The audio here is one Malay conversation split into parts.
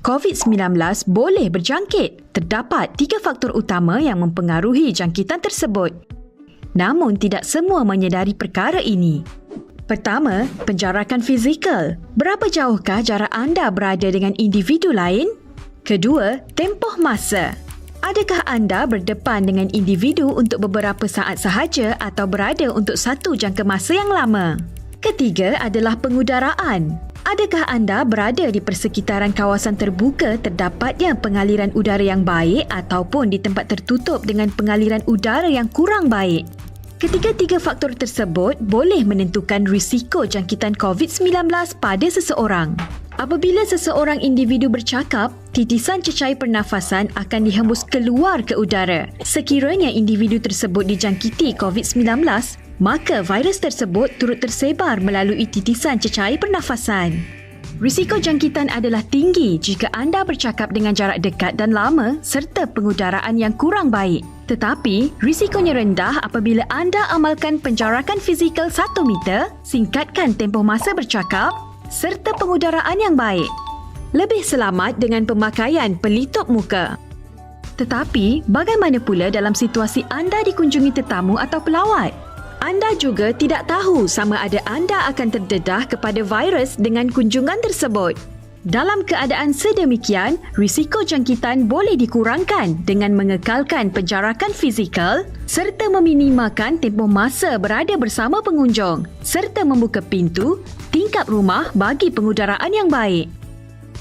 COVID-19 boleh berjangkit. Terdapat 3 faktor utama yang mempengaruhi jangkitan tersebut. Namun tidak semua menyedari perkara ini. Pertama, penjarakan fizikal. Berapa jauhkah jarak anda berada dengan individu lain? Kedua, tempoh masa. Adakah anda berdepan dengan individu untuk beberapa saat sahaja atau berada untuk satu jangka masa yang lama? Ketiga adalah pengudaraan. Adakah anda berada di persekitaran kawasan terbuka terdapatnya pengaliran udara yang baik ataupun di tempat tertutup dengan pengaliran udara yang kurang baik? Ketiga-tiga faktor tersebut boleh menentukan risiko jangkitan COVID-19 pada seseorang. Apabila seseorang individu bercakap, titisan cecair pernafasan akan dihembus keluar ke udara. Sekiranya individu tersebut dijangkiti COVID-19, maka virus tersebut turut tersebar melalui titisan cecair pernafasan. Risiko jangkitan adalah tinggi jika anda bercakap dengan jarak dekat dan lama serta pengudaraan yang kurang baik. Tetapi, risikonya rendah apabila anda amalkan penjarakan fizikal 1 meter, singkatkan tempoh masa bercakap serta pengudaraan yang baik. Lebih selamat dengan pemakaian pelitup muka. Tetapi, bagaimana pula dalam situasi anda dikunjungi tetamu atau pelawat? Anda juga tidak tahu sama ada anda akan terdedah kepada virus dengan kunjungan tersebut. Dalam keadaan sedemikian, risiko jangkitan boleh dikurangkan dengan mengekalkan penjarakan fizikal serta meminimalkan tempoh masa berada bersama pengunjung serta membuka pintu, tingkap rumah bagi pengudaraan yang baik.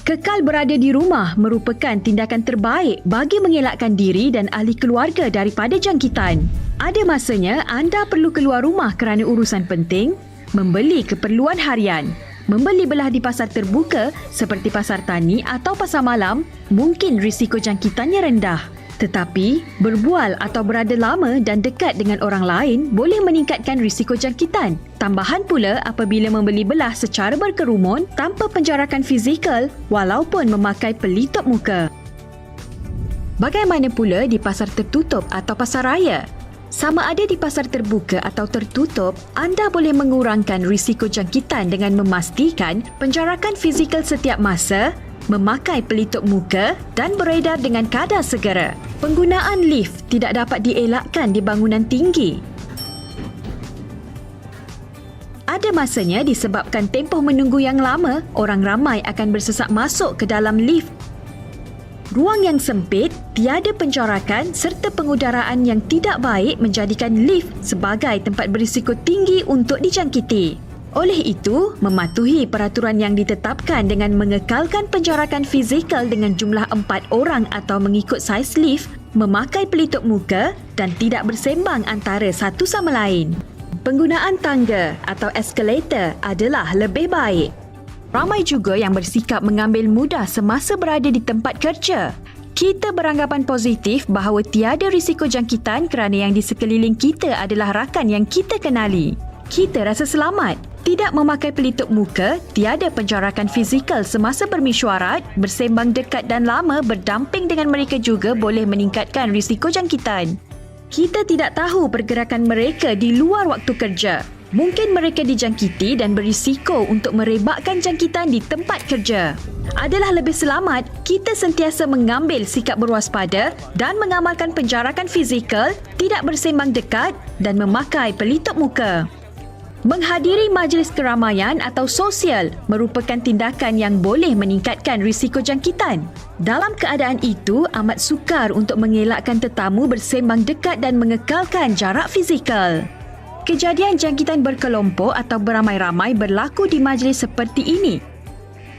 Kekal berada di rumah merupakan tindakan terbaik bagi mengelakkan diri dan ahli keluarga daripada jangkitan. Ada masanya anda perlu keluar rumah kerana urusan penting, membeli keperluan harian, membeli belah di pasar terbuka seperti pasar tani atau pasar malam, mungkin risiko jangkitannya rendah. Tetapi, berbual atau berada lama dan dekat dengan orang lain boleh meningkatkan risiko jangkitan. Tambahan pula apabila membeli belah secara berkerumun tanpa penjarakan fizikal walaupun memakai pelitup muka. Bagaimana pula di pasar tertutup atau pasar raya? Sama ada di pasar terbuka atau tertutup, anda boleh mengurangkan risiko jangkitan dengan memastikan penjarakan fizikal setiap masa, memakai pelitup muka dan beredar dengan kadar segera. Penggunaan lift tidak dapat dielakkan di bangunan tinggi. Ada masanya disebabkan tempoh menunggu yang lama, orang ramai akan bersesak masuk ke dalam lift. Ruang yang sempit, tiada penjarakan serta pengudaraan yang tidak baik menjadikan lift sebagai tempat berisiko tinggi untuk dijangkiti. Oleh itu, mematuhi peraturan yang ditetapkan dengan mengekalkan penjarakan fizikal dengan jumlah 4 orang atau mengikut saiz lift, memakai pelitup muka dan tidak bersembang antara satu sama lain. Penggunaan tangga atau eskalator adalah lebih baik. Ramai juga yang bersikap mengambil mudah semasa berada di tempat kerja. Kita beranggapan positif bahawa tiada risiko jangkitan kerana yang di sekeliling kita adalah rakan yang kita kenali. Kita rasa selamat. Tidak memakai pelitup muka, tiada penjarakan fizikal semasa bermesyuarat, bersembang dekat dan lama berdamping dengan mereka juga boleh meningkatkan risiko jangkitan. Kita tidak tahu pergerakan mereka di luar waktu kerja. Mungkin mereka dijangkiti dan berisiko untuk merebakkan jangkitan di tempat kerja. Adalah lebih selamat kita sentiasa mengambil sikap berwaspada dan mengamalkan penjarakan fizikal, tidak bersembang dekat dan memakai pelitup muka. Menghadiri majlis keramaian atau sosial merupakan tindakan yang boleh meningkatkan risiko jangkitan. Dalam keadaan itu, amat sukar untuk mengelakkan tetamu bersembang dekat dan mengekalkan jarak fizikal. Kejadian jangkitan berkelompok atau beramai-ramai berlaku di majlis seperti ini.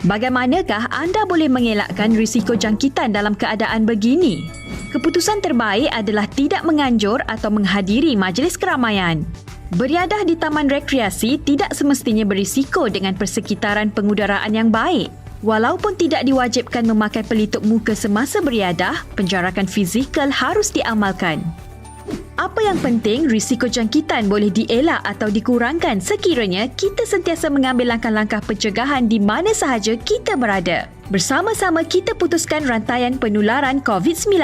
Bagaimanakah anda boleh mengelakkan risiko jangkitan dalam keadaan begini? Keputusan terbaik adalah tidak menganjur atau menghadiri majlis keramaian. Beriadah di taman rekreasi tidak semestinya berisiko dengan persekitaran pengudaraan yang baik. Walaupun tidak diwajibkan memakai pelitup muka semasa beriadah, penjarakan fizikal harus diamalkan. Apa yang penting, risiko jangkitan boleh dielak atau dikurangkan sekiranya kita sentiasa mengambil langkah-langkah pencegahan di mana sahaja kita berada. Bersama-sama kita putuskan rantaian penularan COVID-19.